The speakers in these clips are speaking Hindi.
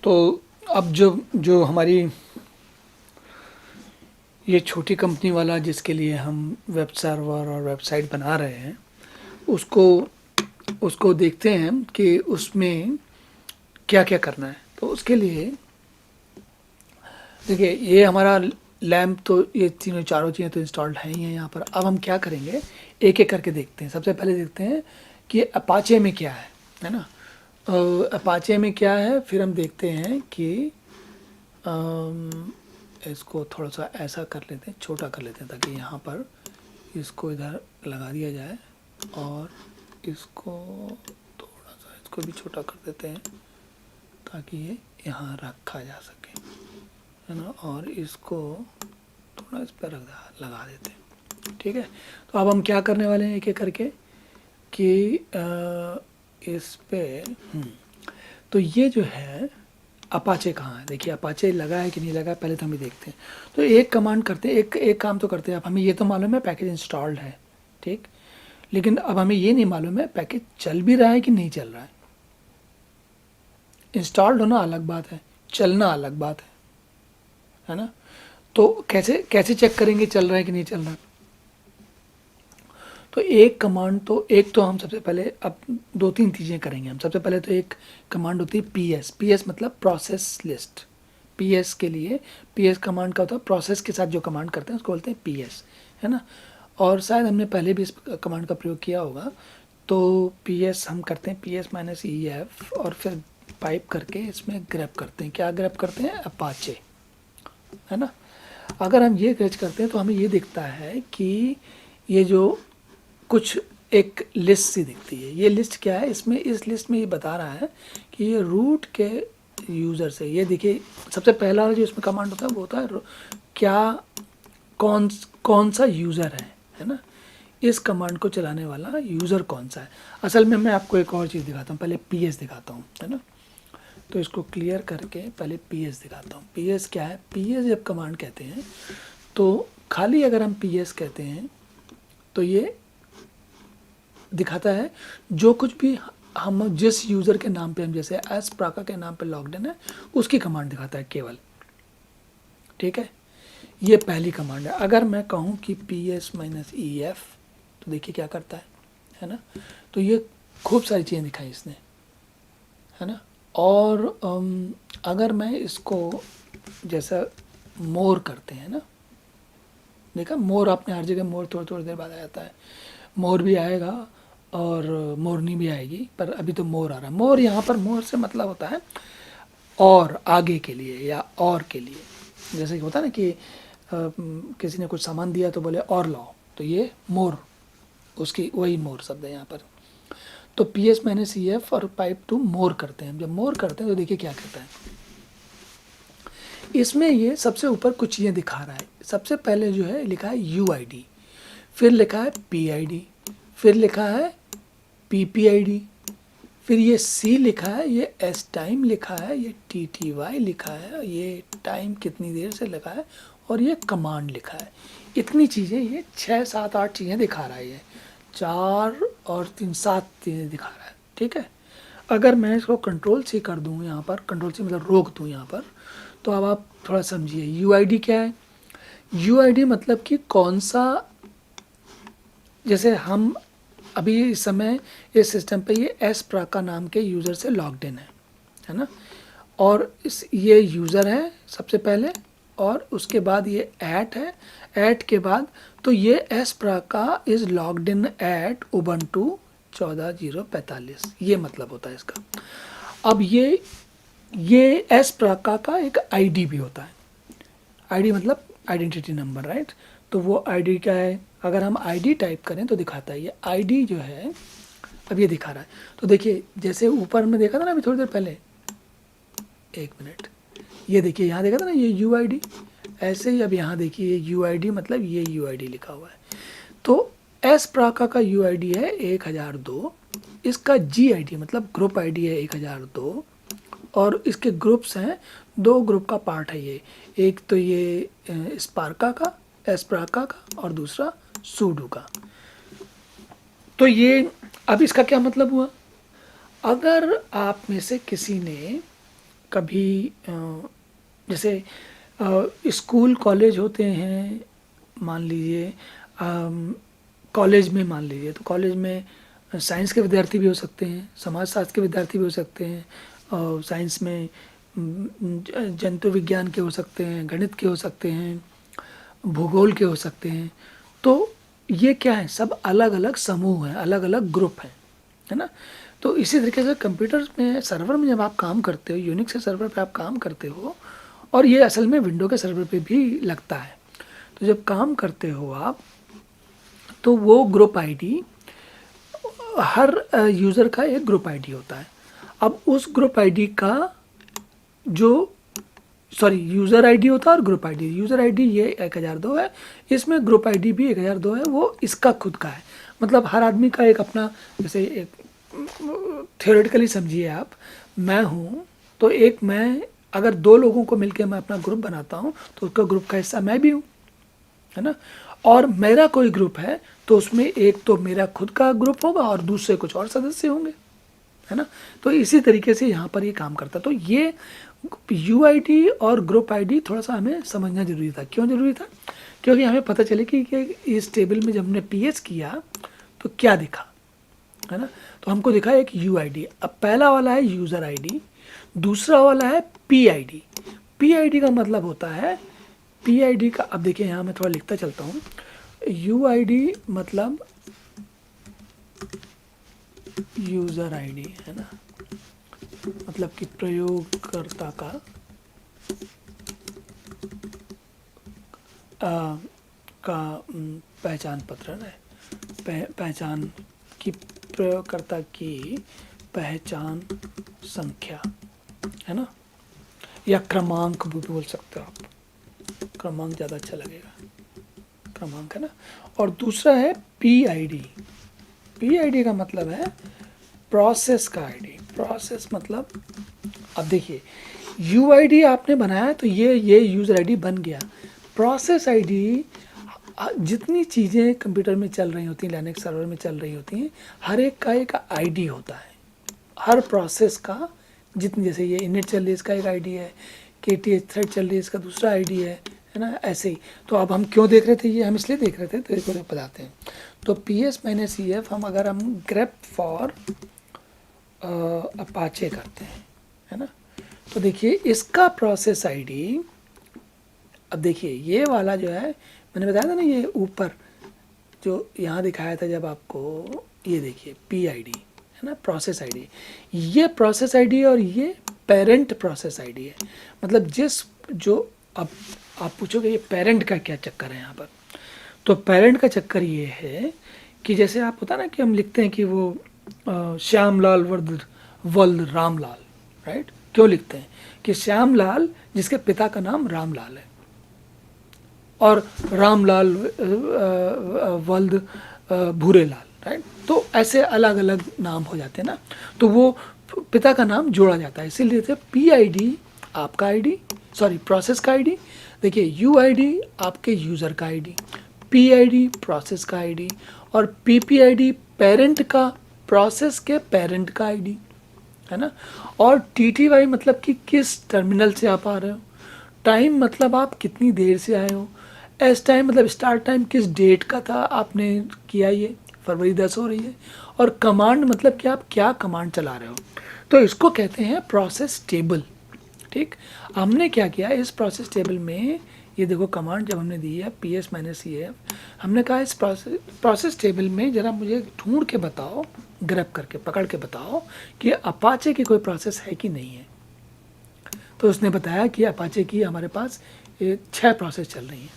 तो अब जो जो हमारी ये छोटी कंपनी वाला जिसके लिए हम वेब सर्वर और वेबसाइट बना रहे हैं, उसको उसको देखते हैं कि उसमें क्या क्या करना है। तो उसके लिए देखिए, ये हमारा लैम्प तो ये तीनों चारों चीज़ें तो इंस्टॉल्ड हैं ही हैं यहाँ पर। अब हम क्या करेंगे, एक एक करके देखते हैं। सबसे पहले देखते हैं कि अपाचे में क्या है ना। अपाचे में क्या है, फिर हम देखते हैं कि इसको थोड़ा सा ऐसा कर लेते हैं, छोटा कर लेते हैं, ताकि यहाँ पर इसको इधर लगा दिया जाए और इसको थोड़ा सा इसको भी छोटा कर देते हैं ताकि ये यहाँ रखा जा सके, है ना। और इसको थोड़ा इस पर लगा देते हैं, ठीक है। तो अब हम क्या करने वाले हैं एक एक करके कि इस पे तो ये जो है अपाचे कहाँ है। देखिए अपाचे लगा है कि नहीं लगा है, पहले तो हम ये देखते हैं। तो एक कमांड करते हैं, एक काम तो करते हैं। अब हमें ये तो मालूम है पैकेज इंस्टॉल्ड है, ठीक, लेकिन अब हमें ये नहीं मालूम है पैकेज चल भी रहा है कि नहीं चल रहा है। इंस्टॉल्ड होना अलग बात है, चलना अलग बात है ना। तो कैसे कैसे चेक करेंगे चल रहा है कि नहीं चल रहा। तो एक कमांड तो एक तो हम सबसे पहले अब दो तीन चीज़ें करेंगे हम। सबसे पहले तो एक कमांड होती है पीएस। पीएस मतलब प्रोसेस लिस्ट। पीएस के लिए पीएस कमांड का होता है प्रोसेस के साथ जो कमांड करते हैं उसको बोलते हैं पीएस, है ना। और शायद हमने पहले भी इस कमांड का प्रयोग किया होगा। तो पीएस हम करते हैं पीएस माइनस ई एफ और फिर पाइप करके इसमें ग्रैब करते हैं। क्या ग्रैब करते हैं, अपाचे, है ना। अगर हम ये सर्च करते हैं तो हमें ये दिखता है कि ये जो कुछ एक लिस्ट सी दिखती है। ये लिस्ट क्या है, इसमें इस लिस्ट में ये बता रहा है कि ये रूट के यूज़र से, ये देखिए सबसे पहला जो इसमें कमांड होता है वो होता है क्या कौन सा यूज़र है ना। इस कमांड को चलाने वाला यूज़र कौन सा है। असल में मैं आपको एक और चीज़ दिखाता हूँ, पहले पीएस दिखाता हूँ, है ना। तो इसको क्लियर करके पहले पीएस दिखाता हूँ। पीएस क्या है, पीएस जब कमांड कहते हैं तो खाली अगर हम पीएस कहते हैं तो ये दिखाता है जो कुछ भी हम जिस यूज़र के नाम पे हम जैसे एस प्राका के नाम पे लॉग्ड इन है उसकी कमांड दिखाता है केवल, ठीक है। ये पहली कमांड है। अगर मैं कहूँ कि P S minus E F तो देखिए क्या करता है ना। तो ये खूब सारी चीज़ें दिखाई इसने, है ना। और अगर मैं इसको जैसा मोर करते हैं ना, देखा मोर आपने हर जगह मोर थोड़ी थोड़ी देर बाद आ जाता है। मोर भी आएगा और मोरनी भी आएगी, पर अभी तो मोर आ रहा है। मोर यहाँ पर मोर से मतलब होता है और आगे के लिए या और के लिए। जैसे कि होता है ना कि किसी ने कुछ सामान दिया तो बोले और लाओ, तो ये मोर उसकी वही मोर शब्द है यहाँ पर। तो P S minus C F और पाइप टू मोर करते हैं। जब मोर करते हैं तो देखिए क्या कहता है इसमें। ये सबसे ऊपर कुछ चीज़ें दिखा रहा है। सबसे पहले जो है लिखा है यू आई डी, फिर लिखा है पी आई डी, फिर लिखा है पी पी आई डी, फिर ये सी लिखा है, ये एस टाइम लिखा है, ये टी टी वाई लिखा है, ये टाइम कितनी देर से लिखा है, और ये कमांड लिखा है। इतनी चीज़ें, ये 6 7 8 चीज़ें दिखा रहा है। ये 4 और 3 7 चीज़ें दिखा रहा है, ठीक है। अगर मैं इसको कंट्रोल सी कर दूँ यहाँ पर, कंट्रोल सी मतलब रोक दूँ यहाँ पर, तो अब आप थोड़ा समझिए यू आई डी क्या है। यू आई डी मतलब कि कौन सा, जैसे हम अभी इस समय इस सिस्टम पे ये एस प्राका नाम के यूज़र से लॉग्ड इन है ना। और ये यूज़र है सबसे पहले, और उसके बाद ये ऐट है, ऐट के बाद तो ये एस प्राका is logged in at Ubuntu 14.0.45, ये मतलब होता है इसका। अब ये एस प्राका का एक आईडी भी होता है। आईडी मतलब आइडेंटिटी नंबर, राइट। तो वो आईडी क्या है, अगर हम आईडी टाइप करें तो दिखाता है। ये आईडी जो है अब ये दिखा रहा है। तो देखिए जैसे ऊपर हमने देखा था ना अभी थोड़ी देर पहले, एक मिनट, ये देखिए यहाँ देखा था ना ये यू आई डी, ऐसे ही अब यहाँ देखिए ये यू आई डी मतलब ये यू आई डी लिखा हुआ है। तो एस प्राका का यू आई डी है 1002, इसका जी आई डी मतलब ग्रुप आई डी है 1002, और इसके ग्रुप्स हैं, 2 ग्रुप का पार्ट है ये। एक तो ये स्पार्का का, एस्प्राका का, और दूसरा सूडो का। तो ये अब इसका क्या मतलब हुआ, अगर आप में से किसी ने कभी जैसे स्कूल कॉलेज होते हैं, मान लीजिए कॉलेज में, मान लीजिए तो कॉलेज में साइंस के विद्यार्थी भी हो सकते हैं, समाजशास्त्र के विद्यार्थी भी हो सकते हैं, और साइंस में जंतु विज्ञान के हो सकते हैं, गणित के हो सकते हैं, भूगोल के हो सकते हैं। तो ये क्या है, सब अलग अलग समूह हैं, अलग अलग ग्रुप हैं, है ना। तो इसी तरीके से कंप्यूटर में, सर्वर में जब आप काम करते हो, यूनिक्स के सर्वर पे आप काम करते हो, और ये असल में विंडो के सर्वर पे भी लगता है। तो जब काम करते हो आप, तो वो ग्रुप आईडी, हर यूज़र का एक ग्रुप आईडी होता है। अब उस ग्रुप आईडी का जो, सॉरी, यूज़र आईडी होता है और ग्रुप आईडी। यूज़र आईडी ये 1002 है, इसमें ग्रुप आईडी भी 1002 है, वो इसका खुद का है। मतलब हर आदमी का एक अपना, जैसे एक थियोरेटिकली समझिए आप, मैं हूँ तो एक, मैं अगर दो लोगों को मिलकर मैं अपना ग्रुप बनाता हूँ तो उसका ग्रुप का हिस्सा मैं भी हूँ, है ना। और मेरा कोई ग्रुप है तो उसमें एक तो मेरा खुद का ग्रुप होगा और दूसरे कुछ और सदस्य होंगे, है ना। तो इसी तरीके से यहाँ पर ये काम करता है। तो ये यूआईडी और ग्रुप आईडी थोड़ा सा हमें समझना जरूरी था। क्यों जरूरी था? क्योंकि हमें पता चले कि इस टेबल में जब हमने पीएस किया तो क्या दिखा, है ना। तो हमको दिखा एक यूआईडी। अब पहला वाला है यूज़र आईडी, दूसरा वाला है पीआईडी। पीआईडी का मतलब होता है, पीआईडी का, अब देखिए यहाँ मैं थोड़ा लिखता चलता हूँ। यूआईडी मतलब यूज़र आईडी, है ना, मतलब कि प्रयोगकर्ता का पहचान पत्र है, पहचान की, प्रयोगकर्ता की पहचान संख्या, है ना, या क्रमांक भी बोल सकते हो आप, क्रमांक ज़्यादा अच्छा लगेगा, क्रमांक, है ना। और दूसरा है पीआईडी। पीआईडी का मतलब है प्रोसेस का आईडी। प्रोसेस मतलब, अब देखिए यूआईडी आपने बनाया तो ये यूज़र आईडी बन गया। प्रोसेस आईडी, जितनी चीज़ें कंप्यूटर में चल रही होती हैं, लिनक्स सर्वर में चल रही होती हैं, हर एक का एक आईडी होता है। हर प्रोसेस का, जितनी, जैसे ये इनिट चल रही है इसका एक आईडी है, KTH थ्रेड चल रही है इसका दूसरा आईडी है ना, ऐसे ही। तो अब हम क्यों देख रहे थे ये? हम इसलिए देख रहे थे, तो इसको बताते हैं। तो PS-EF हम अगर हम ग्रेप फॉर अपाचे करते हैं, है ना, तो देखिए इसका प्रोसेस आईडी, अब देखिए ये वाला जो है, मैंने बताया था ना, ये ऊपर जो यहाँ दिखाया था जब आपको, ये देखिए PID, है ना, प्रोसेस आईडी। ये प्रोसेस आईडी और ये पेरेंट प्रोसेस आईडी है। मतलब जो, अब आप पूछोगे ये पेरेंट का क्या चक्कर है यहाँ पर? तो पेरेंट का चक्कर ये है कि जैसे आप, होता ना कि हम लिखते हैं कि वो श्यामलाल वल्द रामलाल, राइट। क्यों लिखते हैं कि श्यामलाल जिसके पिता का नाम रामलाल है, और रामलाल वल्द भूरेलाल, राइट। तो ऐसे अलग अलग नाम हो जाते हैं ना, तो वो पिता का नाम जोड़ा जाता है, इसीलिए PID आपका आईडी, सॉरी प्रोसेस का आईडी। देखिए UID आपके यूज़र का आईडी, PID प्रोसेस का आईडी, और PPID पेरेंट का, प्रोसेस के पेरेंट का आईडी, है ना। और TTY मतलब कि किस टर्मिनल से आप आ रहे हो, टाइम मतलब आप कितनी देर से आए हो, एस टाइम मतलब स्टार्ट टाइम किस डेट का था आपने किया, ये फरवरी 10 हो रही है, और कमांड मतलब कि आप क्या कमांड चला रहे हो। तो इसको कहते हैं प्रोसेस टेबल, ठीक। हमने क्या किया इस प्रोसेस टेबल में, ये देखो कमांड जब हमने दी है PS-EF, हमने कहा इस प्रोसेस टेबल में ज़रा मुझे ढूंढ के बताओ, ग्रैब करके पकड़ के बताओ कि अपाचे की कोई प्रोसेस है कि नहीं है। तो उसने बताया कि अपाचे की हमारे पास 6 प्रोसेस चल रही हैं,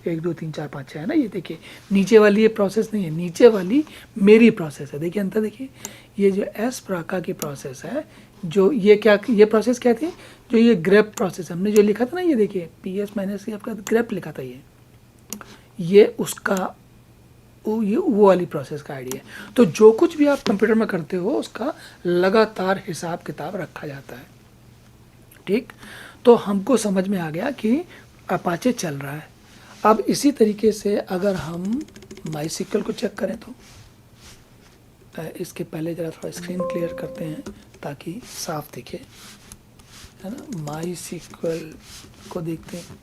1 2 3 4 5 6, है ना। ये देखिए नीचे वाली ये प्रोसेस नहीं है, नीचे वाली मेरी प्रोसेस है। देखिए अंतर देखिए, ये जो एस प्राका की प्रोसेस है, जो ये क्या, ये प्रोसेस क्या थी, जो ये ग्रेप प्रोसेस हमने जो लिखा था ना, ये देखिए PS-EF का ग्रेप लिखा था, ये उसका वो वाली प्रोसेस का आईडी है। तो जो कुछ भी आप कंप्यूटर में करते हो उसका लगातार हिसाब किताब रखा जाता है, ठीक। तो हमको समझ में आ गया कि अपाचे चल रहा है। अब इसी तरीके से अगर हम MySQL को चेक करें तो इसके पहले ज़रा थोड़ा स्क्रीन क्लियर करते हैं ताकि साफ दिखे। है ना, माई सीक्वल को देखते हैं।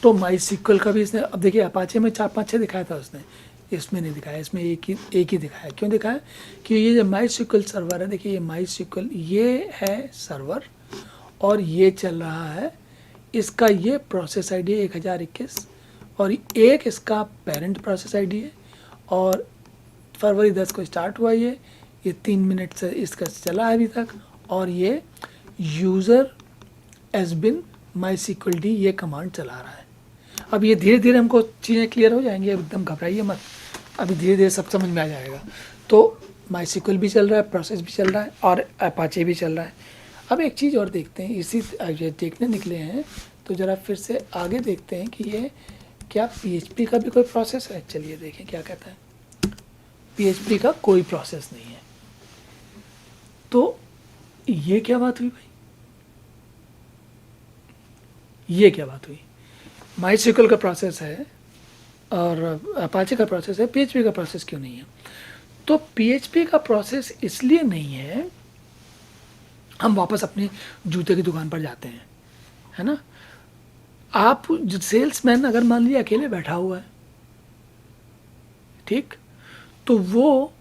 तो माई सीक्वल का भी इसने, अब देखिए अपाचे में 4-5-6 दिखाया था उसने, इसमें नहीं दिखाया, इसमें एक ही दिखाया। क्यों दिखाया? कि ये जो माई सीक्वल सर्वर है, देखिए ये माई सीक्वल ये है सर्वर, और ये चल रहा है, इसका ये प्रोसेस आईडी है 1021, और एक इसका पेरेंट प्रोसेस आईडी है, और फरवरी 10 को स्टार्ट हुआ ये 3 मिनट से इसका चला है अभी तक, और ये यूज़र एज बिन माई सीक्वल डी ये कमांड चला रहा है। अब ये धीरे धीरे हमको चीज़ें क्लियर हो जाएंगी, एकदम घबराइए मत, अभी धीरे धीरे सब समझ में आ जाएगा। तो माई सीक्वल भी चल रहा है, प्रोसेस भी चल रहा है, और अपाचे भी चल रहा है। अब एक चीज़ और देखते हैं, इसी ये देखने निकले हैं तो ज़रा फिर से आगे देखते हैं कि ये क्या PHP का भी कोई प्रोसेस है। चलिए देखें क्या कहता है। PHP का कोई प्रोसेस नहीं है। तो ये क्या बात हुई भाई, ये क्या बात हुई? माई सीक्वल का प्रोसेस है और अपाचे का प्रोसेस है, PHP का प्रोसेस क्यों नहीं है? तो PHP का प्रोसेस इसलिए नहीं है, हम वापस अपने जूते की दुकान पर जाते हैं, है ना। आप सेल्समैन अगर मान लीजिए अकेले बैठा हुआ है, ठीक, तो वो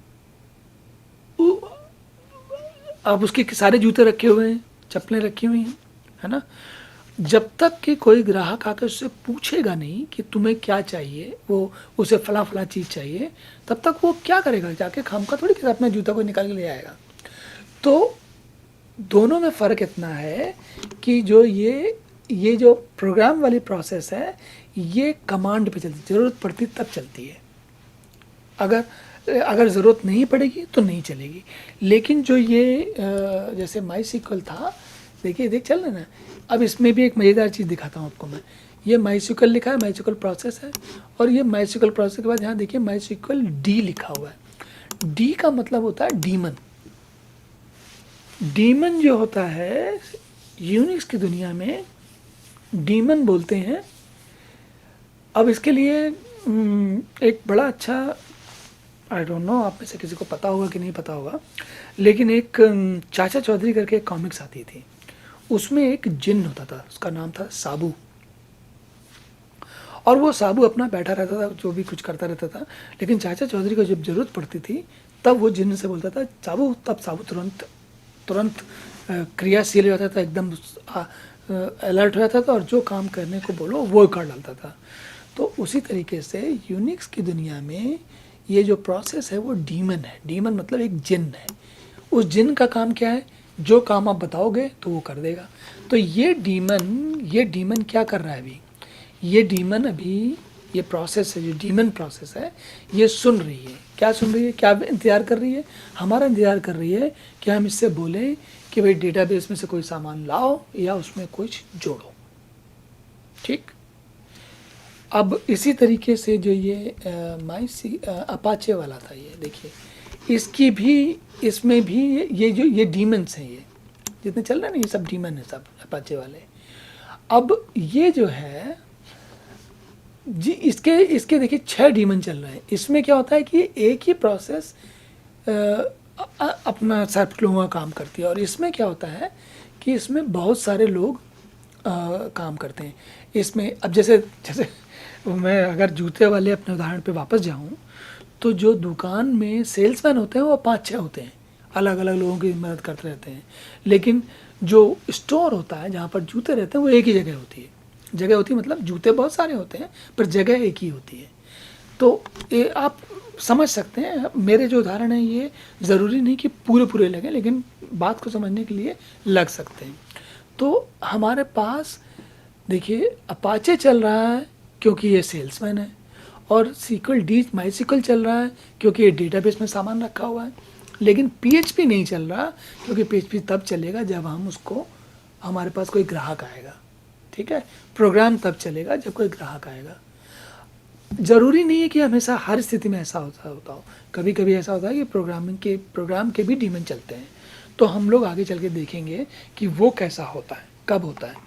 अब उसके सारे जूते रखे हुए हैं, चप्पलें रखी हुई हैं, है ना। जब तक कि कोई ग्राहक आकर उससे पूछेगा नहीं कि तुम्हें क्या चाहिए, वो उसे फला फला चीज़ चाहिए, तब तक वो क्या करेगा, जाके खामखा थोड़ी कि अपना जूता को निकाल के ले आएगा। तो दोनों में फ़र्क इतना है कि जो ये जो प्रोग्राम वाली प्रोसेस है, ये कमांड पे चलती, ज़रूरत पड़ती तब चलती है, अगर ज़रूरत नहीं पड़ेगी तो नहीं चलेगी। लेकिन जो ये जैसे माई सीक्वल था, देखिए देख चल रहे ना। अब इसमें भी एक मज़ेदार चीज़ दिखाता हूँ आपको मैं। ये माई सीक्वल लिखा है, माई सीक्वल प्रोसेस है, और ये माई सीक्वल प्रोसेस के बाद यहाँ देखिए माई सीक्वल डी लिखा हुआ है। डी का मतलब होता है डीमन। डीमन जो होता है यूनिक्स की दुनिया में डीमन बोलते हैं। अब इसके लिए एक बड़ा अच्छा, आई डोंट नो आप में से किसी को पता होगा कि नहीं पता होगा, लेकिन एक चाचा चौधरी करके एक कॉमिक्स आती थी, उसमें एक जिन्न होता था, उसका नाम था साबू। और वो साबू अपना बैठा रहता था, जो भी कुछ करता रहता था, लेकिन चाचा चौधरी को जब ज़रूरत पड़ती थी तब वो जिन्न से बोलता था साबू, तब साबू तुरंत क्रियाशील हो जाता था, एकदम अलर्ट हो जाता था, और जो काम करने को बोलो वो कर डालता था। तो उसी तरीके से यूनिक्स की दुनिया में ये जो प्रोसेस है वो डीमन है। डीमन मतलब एक जिन्न है। उस जिन्न का काम क्या है, जो काम आप बताओगे तो वो कर देगा। तो ये डीमन क्या कर रहा है अभी, ये डीमन अभी ये प्रोसेस है, जो डीमन प्रोसेस है, ये सुन रही है। क्या सुन रही है, क्या इंतज़ार कर रही है? हमारा इंतज़ार कर रही है कि हम इससे बोलें कि भाई डेटाबेस में से कोई सामान लाओ या उसमें कुछ जोड़ो, ठीक। अब इसी तरीके से जो ये अपाचे वाला था, ये देखिए इसकी भी, इसमें भी ये जो ये डीमन्स हैं, ये जितने चल रहे हैं ना, ये सब डीमन है, सब अपाचे वाले। अब ये जो है जी, इसके देखिए 6 डीमन चल रहे हैं। इसमें क्या होता है कि एक ही प्रोसेस अपना सर्वक्लों का काम करती है, और इसमें क्या होता है कि इसमें बहुत सारे लोग काम करते हैं। इसमें अब जैसे मैं अगर जूते वाले अपने उदाहरण पे वापस जाऊं, तो जो दुकान में सेल्समैन होते हैं वो 5-6 होते हैं, अलग अलग लोगों की मदद करते रहते हैं। लेकिन जो स्टोर होता है जहाँ पर जूते रहते हैं वो एक ही जगह होती है। जगह होती है मतलब जूते बहुत सारे होते हैं पर जगह एक ही होती है। तो ये आप समझ सकते हैं, मेरे जो उदाहरण है ये ज़रूरी नहीं कि पूरे लगें, लेकिन बात को समझने के लिए लग सकते हैं। तो हमारे पास देखिए अपाचे चल रहा है क्योंकि ये सेल्समैन है, और सीक्वल डी माई सीक्वल चल रहा है क्योंकि ये डेटाबेस में सामान रखा हुआ है। लेकिन PHP नहीं चल रहा, क्योंकि PHP तब चलेगा जब हम उसको, हमारे पास कोई ग्राहक आएगा, ठीक है। प्रोग्राम तब चलेगा जब कोई ग्राहक आएगा। ज़रूरी नहीं है कि हमेशा हर स्थिति में ऐसा होता हो, कभी कभी ऐसा होता है कि प्रोग्राम के भी डीमन चलते हैं। तो हम लोग आगे चल के देखेंगे कि वो कैसा होता है, कब होता है।